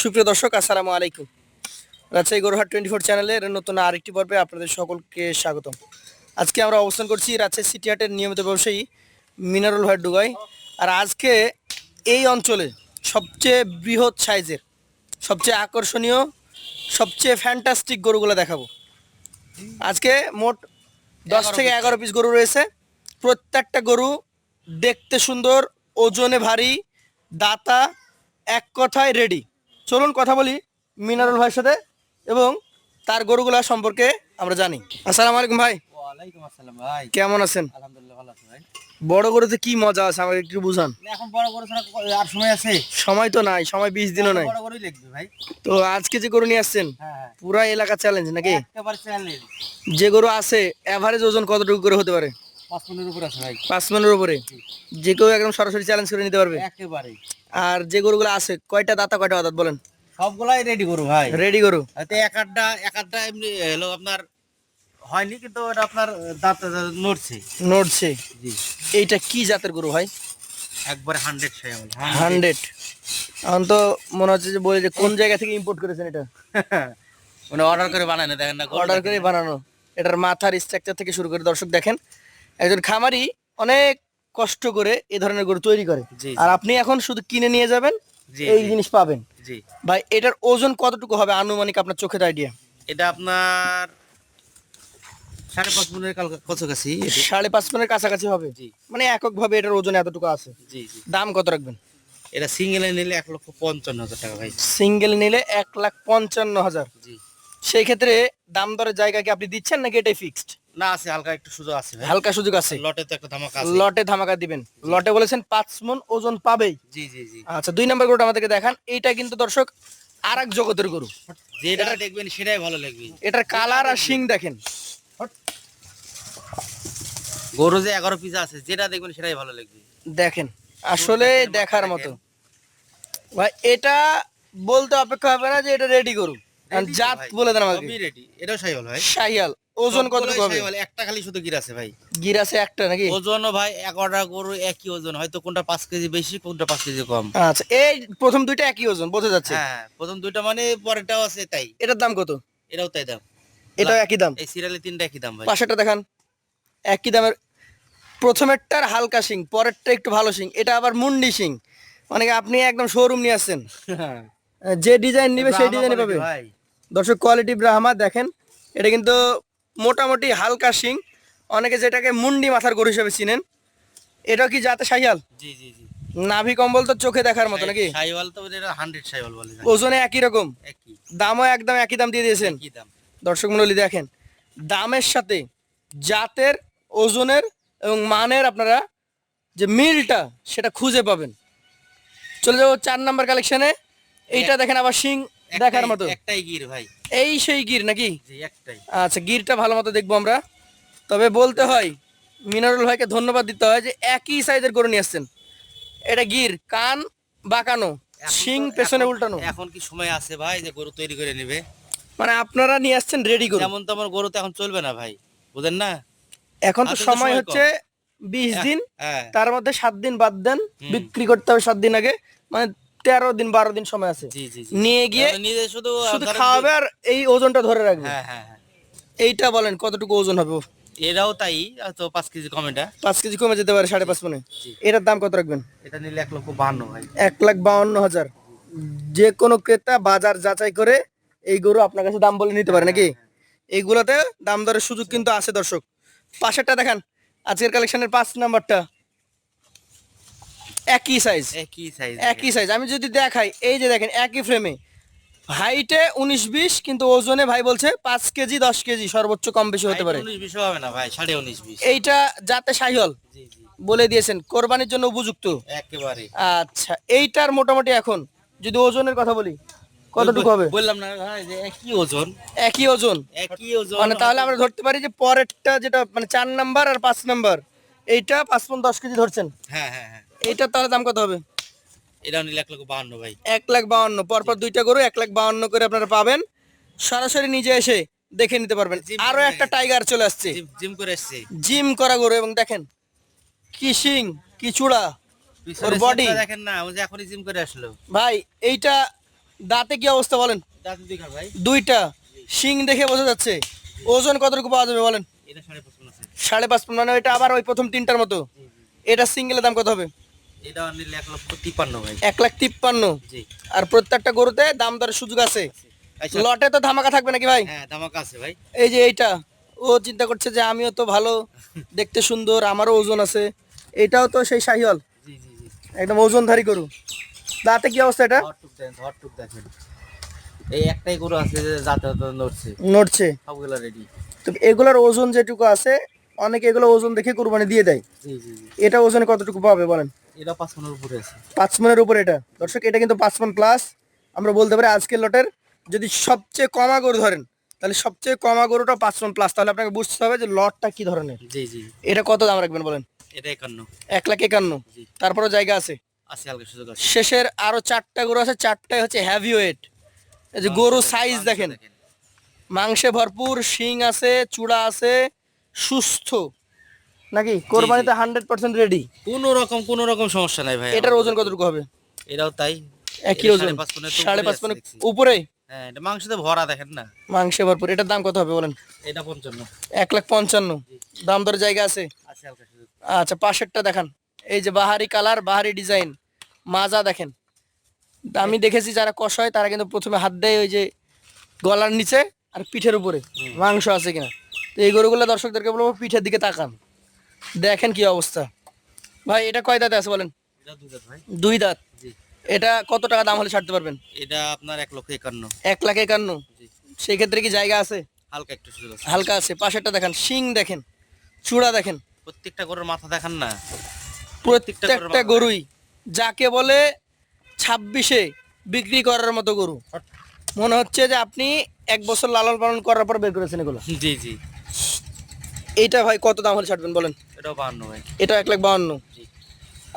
সুপ্রিয় দর্শক, আসসালামু আলাইকুম। রাজশাহী গরুহাট 24 চ্যানেলের নতুন আরেকটি পর্বে আপনাদের সকলকে স্বাগতম। আজকে আমরা অবস্থান করছি রাজশাহী সিটি হাটের নিয়মিত ব্যবসায়ী মিনারুল ভাইয়ের ডুগায়। আর আজকে এই অঞ্চলে সবচেয়ে বৃহৎ সাইজের, সবচেয়ে আকর্ষণীয়, সবচেয়ে ফ্যান্টাস্টিক গরুগুলো দেখাবো। আজকে মোট 10 থেকে 11 পিস গরু রয়েছে। প্রত্যেকটা গরু দেখতে সুন্দর, ওজনে ভারী, দাতা এক কথায় রেডি। চলুন কথা বলি মিনারুল ভাইয়ের সাথে এবং তার গরুগুলা সম্পর্কে আমরা জানি। আসসালামু আলাইকুম ভাই। ওয়ালাইকুম আসসালাম ভাই। কেমন আছেন? আলহামদুলিল্লাহ ভালো আছি ভাই। বড় গরুতে কি মজা আছে আমাকে একটু বুঝান। এখন বড় গরু ছাড়া আর সময় আছে? সময় তো নাই, সময় 20 দিনও নাই। বড় গরুই লাগবে ভাই। তো আজকে যে গরু নিয়ে আসছেন হ্যাঁ পুরা এলাকা চ্যালেঞ্জ নাকি? একেবারে চ্যালেঞ্জ। যে গরু আছে এভারেজ ওজন কতটুকু করে হতে পারে? 5 মিনিটের উপর আছে ভাই। 5 মনের উপরে। যে কেউ একদম সরাসরি চ্যালেঞ্জ করে নিতে পারবে একেবারে। আর যে গরুগুলো আছে কয়টা দাতা কয়টা আদাত বলেন? সবগুলাই রেডি গরু ভাই। রেডি গরু। এতে এক আধটা এমনি হলো আপনার হয়নি, কিন্তু এটা আপনার দাঁত নড়ছে। নড়ছে। জি। এইটা কি জাতের গরু ভাই? একবারে 100 শায়াল। 100। এখন তো মনে হচ্ছে যে বলে যে কোন জায়গা থেকে ইম্পোর্ট করেছেন এটা? মানে অর্ডার করে বানায় না, দেখেন না, অর্ডার করে বানানো। এটার মাথার স্ট্রাকচার থেকে শুরু করে দর্শক দেখেন, একজন খামারি অনেক কষ্ট করে এই ধরনের গরু তৈরি করে। জি, জি। আর আপনি এখন শুধু কিনে নিয়ে যাবেন, জি, এই জি। জিনিস পাবেন। জি। ভাই এটার ওজন কতটুকু হবে আনুমানিক আপনার চোখের আইডিয়া? এটা আপনার 5.5 মনের কাছাকাছি। 5.5 মনের কাছাকাছি হবে। জি। মানে একক ভাবে এটার ওজন এতটুকু আছে। জি জি। দাম কত রাখবেন? এটা সিঙ্গেলে নিলে 1,55,000 টাকা ভাই। সিঙ্গেল নিলে 1,55,000। জি। সেই ক্ষেত্রে দাম দরের জায়গা কি আপনি দিচ্ছেন নাকি এটাই ফিক্সড? না, আছে হালকা একটু সুযোগ আছে ভাই। হালকা সুযোগ আছে। লটে তো একটা ধামাকা আছে। লটে ধামাকা দিবেন। লটে বলেছেন 5 মণ ওজন পাবেই। জি জি জি। আচ্ছা, 2 নম্বর গরুটা আমাদেরকে দেখান। এইটা কিন্তু দর্শক আরেক জগতের গরু। যেটা দেখবেন সেটাই ভালো লাগবে। এটার কালার আর শিং দেখেন। গরু যে 11 পিস আছে, যেটা দেখবেন সেটাই ভালো লাগবে। দেখেন আসলে দেখার মতো। ভাই এটা বলতে অপেক্ষা হবে না যে এটা রেডি গরু। জাত বলে দেন আমাকে। সবই রেডি। এটাও শাহিওয়াল ভাই। শাহিয়াল। ওজন কতটুকু হবে? শাহিওয়াল, একটা খালি শুধু গির আছে ভাই। গির আছে একটা নাকি? ওজনও ভাই 11টা গরু একই ওজন, হয়তো কোনটা 5 কেজি বেশি, কোনটা 5 কেজি কম। আচ্ছা, এই প্রথম দুইটা একই ওজন বোঝা যাচ্ছে। হ্যাঁ, প্রথম দুইটা মানে পরেরটাও আছে তাই। এটার দাম কত? এটাও তাই দাম। এটাও একই দাম। এই সিরিয়ালে তিনটা একই দাম ভাই। পাশেরটা দেখান। একই দামের। প্রথমেরটার হালকা শিং, পরেরটা একটু ভালো শিং, এটা আবার মুন্ডি শিং। মানে কি আপনি একদম শোরুম নিয়ে আসছেন। যে ডিজাইন নিবে সেই ডিজাইনই পাবে ভাই। দর্শক। কোয়ালিটি ব্রাহ্মা দেখেন। এটা কিন্তু মোটামুটি হালকা শিং, অনেকে যেটাকে মুন্ডি মাথার গরু হিসেবে চিনেন। এটা কি জাতে শাহিয়াল? জি জি জি। নাভি কম্বল তো চোখে দেখার মতো নাকি? শাহিওয়াল তো এটা 100 শাহিওয়াল বলে যায়। ওজনে একই রকম, একই দামও একদম একই দাম দিয়ে দিয়েছেন। একই দাম। দর্শক মণ্ডলী দেখেন, দামের সাথে জাতের, ওজনের এবং মানের আপনারা যে মিলটা সেটা খুঁজে পাবেন। চলে যাবো 4 নাম্বার কালেকশনে। এইটা দেখেন আবার শিং দেখার মতো। একটাই গির ভাই। এই সেই গির নাকি? জি, একটাই। আচ্ছা, গিরটা ভালো মতো দেখবো আমরা। তবে বলতে হয় মিনারুল ভাইকে ধন্যবাদ দিতে হয় যে একই সাইজের গরু নিয়ে আসছেন। এটা গির, কান বাঁকানো, শিং পেছনে উল্টানো। এখন কি সময় আছে ভাই যে গরু তৈরি করে নেবে? মানে আপনারা নিয়ে আসছেন রেডি গরু। যেমন তো আমার গরু তো এখন চলবে না ভাই, বুঝেন না? এখন তো হাতে তো সময় সময় হচ্ছে 20 দিন, হ্যাঁ। তার মধ্যে 7 দিন বাদ দেন, বিক্রি করতে হবে 7 দিন আগে। মানে 13 দিন 12 দিন সময় আছে। জি জি জি। নিয়ে গিয়ে নিজে শুধু শুধু ধরেন খাওয়াবে আর এই ওজনটা ধরে রাখবে। হ্যাঁ হ্যাঁ হ্যাঁ। এইটা বলেন কতটুকু ওজন হবে? এরাও তাই, তো 5 কেজি কম এটা। 5 কেজি কমে যেতে পারে 5.5 মনে। জি। এটার দাম কত রাখবেন? এটা নিলে 1,52,000 ভাই। 1,52,000। যে কোনো ক্রেতা বাজার যাচাই করে এই গরু আপনার কাছে দাম বলে নিতে পারে নাকি? এইগুলোতে দাম দরের সুযোগ কিন্তু আছে দর্শক। পাশেরটা দেখান, আজকের কালেকশনের 5 নাম্বারটা। একই সাইজ। একই সাইজ। একই সাইজ। আমি যদি দেখাই, এই যে দেখেন একই ফ্রেমে, হাইটে 19-20, কিন্তু ওজনে ভাই বলছে 5 কেজি 10 কেজি সর্বোচ্চ কম বেশি হতে পারে। 19-20 হবে না ভাই, 19.5-20। এইটা যাতে শাহিওয়াল জি জি। বলে দিয়েছেন, কোরবানির জন্য উপযুক্ত। একেবারে। আচ্ছা, এইটার মোটামুটি এখন যদি ওজনের কথা বলি কতটুকু হবে? বললাম না ভাই যে একই ওজন। একই ওজন। একই ওজন মানে তাহলে আমরা ধরতে পারি যে পরেরটা যেটা মানে 4 নাম্বার আর 5 নাম্বার, এইটা 5 মণ 10 কেজি ধরছেন। হ্যাঁ হ্যাঁ হ্যাঁ। এইটার তাহলে দাম কত হবে? এটাও নিলে 1,52,000 ভাই। 1,52,000। পরপর দুইটা গরু 1,52,000 করে আপনারা পাবেন। সরাসরি নিজে এসে দেখে নিতে পারবেন। আরো একটা টাইগার চলে আসছে, জিম করে আসছে। জিম করা গরু, এবং দেখেন কি শিং কি চূড়া, ওর পিছনের বডি। শেপটা দেখেন না, ও যে এখনই জিম করে আসলো। ভাই এইটা দাঁতে কি অবস্থা বলেন? দাঁত দুই খান ভাই। দুইটা, শিং দেখে বোঝা যাচ্ছে। ওজন কতটুকু পাওয়া যাবে বলেন? এটা 5.5 আছে। 5.5 মানে এটা আবার ওই প্রথম তিনটার মতো। জি জি। এটা সিঙ্গেলের দাম কত হবে? এটা নিলে 1,53,000 ভাই। 1,53,000। জি। আর প্রত্যেকটা গরুতে দাম দরের সুযোগ আছে। আচ্ছা। লটে তো ধামাকা থাকবে নাকি ভাই? হ্যাঁ ধামাকা আছে ভাই। এই যে এইটা, ও চিন্তা করছে যে আমিও তো ভালো দেখতে সুন্দর, আমারও ওজন আছে। এটাও তো সেই শাহিওয়াল, জি জি জি। একদম ওজনধারী গরু। দাঁতে কি অবস্থা এটা? ধরটুক দেখেন। এই একটাই গরু আছে যে যাতায়াত নড়ছে। নড়ছে। সবগুলা রেডি। তো এগুলোর ওজন যেটুকু আছে, অনেকে এগুলো ওজন দেখে কুরবানি দিয়ে দেয়। জি জি জি। এটা ওজনে কতটুকু পাবে বলেন? এটা 5 মনের উপরে আছে। 5 মনের উপরে এটা। দর্শক এটা কিন্তু 5 মন প্লাস। আমরা বলতে পারি আজকের লটের যদি সবচেয়ে কমা গরু ধরেন, তাহলে সবচেয়ে কমা গরুটা 5 মন প্লাস। তাহলে আপনাকে বুঝতে হবে যে লটটা কি ধরনের। জি জি। এটা কত দাম রাখবেন বলেন? এটা 51। 1,51,000। জি। তারপরেও জায়গা আছে। আছে হালকা সুযোগ আছে। শেষের আরো 4টা গরু আছে, 4টাই হচ্ছে হেভি ওয়েট। এই যে গরু সাইজ দেখেন, মাংসে ভরপুর, শিং আছে, চূড়া আছে, সুস্থ নাকি কোরবানিতে 100% রেডি। কোনো রকম সমস্যা নাই ভাই। এটার ওজন কতটুকু হবে? এটাও তাই। একই এটা ওজন, 5.5 মনের তো 5.5 উপরে মানে আছে দেখছি। উপরে। হ্যাঁ এটা মাংসতে ভরা দেখেন না। মাংসে ভরপুর। এটার দাম কত হবে বলেন? এটা 55। 1,55,000। দাম দর জায়গা আছে। আছে হালকা সুযোগ। আচ্ছা পাশেরটা দেখান। এই যে বাহারি কালার, বাহারি ডিজাইন, মাজা দেখেন। আমি দেখেছি যারা কষা হয় তারা কিন্তু প্রথমে হাত দেয় ওই যে গলার নিচে আর পিঠের উপরে মাংস আছে কিনা। তো এই গরুগুলো দর্শকদেরকে বলবো পিঠের দিকে তাকান, দেখেন কি অবস্থা। ভাই এটা কয় দাঁতে আছে বলেন? এটা দুই দাঁত ভাই। 2 দাঁত। জি। এটা কত টাকা দাম হলে ছাড়তে পারবেন? এটা আপনার 1,51,000। 1,51,000। জি। সেই ক্ষেত্রে কি জায়গা আছে? হালকা একটু সুযোগ আছে। হালকা আছে। পাশেরটা দেখেন, শিং দেখেন, চূড়া দেখেন। প্রত্যেকটা গরুর মাথা দেখান না। প্রত্যেকটা গরুই যাকে বলে 26-এ বিক্রি করার মতো গরু। মনে হচ্ছে যে আপনি 1 বছর লালন পালন করার পর বের করেছেন এগুলো। জি জি। এইটা ভাই কত দাম হলে ছাড়বেন বলেন? এটাও 52 ভাই। এটা 1,52,000। জি।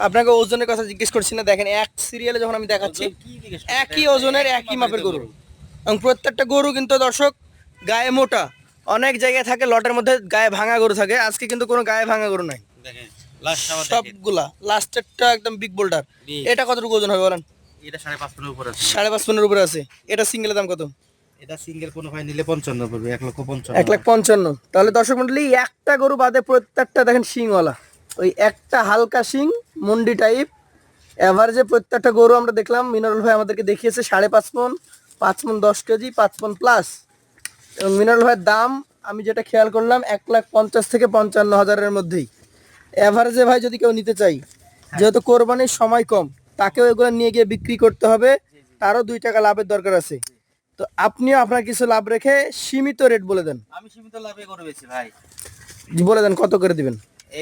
আপনাকে ওজনের কথা জিজ্ঞেস করছি না, দেখেন এক সিরিয়ালে যখন আমি দেখাচ্ছি ওজন কি জিজ্ঞেস করছেন? একই ওজনের একই মাপের গরু। এবং প্রত্যেকটা গরু কিন্তু দর্শক গায়ে মোটা। অনেক জায়গায় থাকে লটের মধ্যে গায়ে ভাঙা গরু থাকে, আজকে কিন্তু কোনো গায়ে ভাঙা গরু নাই। দেখেন লাস্ট আবার দেখেন। সবগুলা লাস্টেরটা একদম বিগ বোল্ডার। Big। এটা কতটুকু ওজন হবে বলেন? এটা 5.5 মনের উপরে আছে। 5.5 মনের উপরে আছে। এটা সিঙ্গেলের দাম কত? এটা সিঙ্গেল কোনো ভাই নিলে 55 পড়বে। 1,55,000। 1,55,000। তাহলে দর্শক মন্ডলী একটা গরু বাদে প্রত্যেকটা দেখেন শিংওয়ালা, ওই একটা হালকা শিং মুন্ডি টাইপ। এভারেজে প্রত্যেকটা গরু আমরা দেখলাম, মিনারুল ভাই আমাদেরকে দেখিয়েছে 5.5 মন, 5 মন 10 কেজি, 5 মন প্লাস। এবং মিনারুল ভাইয়ের দাম আমি যেটা খেয়াল করলাম 1,50,000 থেকে 55,000-এর মধ্যেই। এভারেজে ভাই যদি কেউ নিতে চাই, যেহেতু কোরবানির সময় কম, তাকেও এগুলো নিয়ে গিয়ে বিক্রি করতে হবে, তারও 2 টাকা লাভের দরকার আছে। তো আপনিও আপনার কিছু লাভ রেখে সীমিত রেট বলে দেন। আমি সীমিত লাভে করে বেশি ভাই। জি বলে দেন, কত করে দিবেন?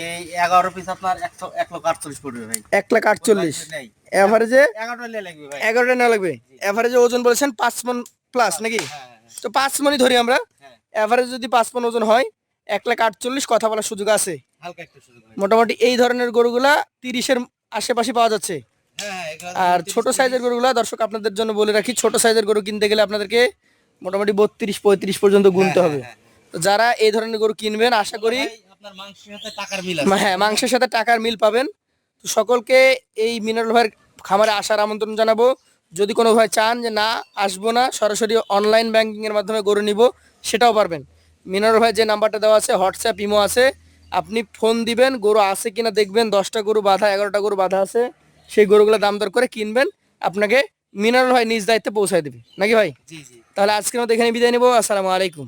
এই 11 পিস আপনার 1,48 পড়বে ভাই। 1,48,000। নেই। এভারেজে 11টা নিলে লাগবে ভাই। 11টা নেওয়া লাগবে। এভারেজে ওজন বলেছেন 5 মন প্লাস নাকি? হ্যাঁ তো 5 মনই ধরি আমরা। হ্যাঁ। এভারেজ যদি 5 মন ওজন হয় 1,48,000, কথা বলার সুযোগ আছে। হালকা একটু সুযোগ ভাই। মোটামুটি এই ধরনের গরুগুলা 30-এর আশেপাশে পাওয়া যাচ্ছে। হ্যাঁ এগুলা আর ছোট সাইজের গরুগুলা দর্শক আপনাদের জন্য বলে রাখি, ছোট সাইজের গরু কিনতে গেলে আপনাদেরকে মোটামুটি 32-35 পর্যন্ত গুনতে হবে। তো যারা এই ধরনের গরু কিনবেন আশা করি আপনার মাংসের সাথে টাকার মিল আছে। হ্যাঁ মাংসের সাথে টাকার মিল পাবেন। তো সকলকে এই মিনারুল ভাইয়ের খামারে আসার আমন্ত্রণ জানাবো। যদি কোনো ভাই চান যে না আসবো না, সরাসরি অনলাইন ব্যাংকিংয়ের মাধ্যমে গরু নিব, সেটাও পারবেন। মিনারুল ভাই যে নাম্বারটা দেওয়া আছে, হোয়াটসঅ্যাপ ইমো আছে, আপনি ফোন দিবেন, গরু আছে কিনা দেখবেন, 10টা গরু বাঁধা, 11টা গরু বাঁধা আছে, সেই গরুগুলো দাম দর করে কিনবেন, আপনাকে মিনারুল ভাই নিজ দায়িত্বে পৌঁছায় দেবে নাকি ভাই? জি জি। তাহলে আজকের মতো এখানে বিদায় নেবো। আসসালামু আলাইকুম।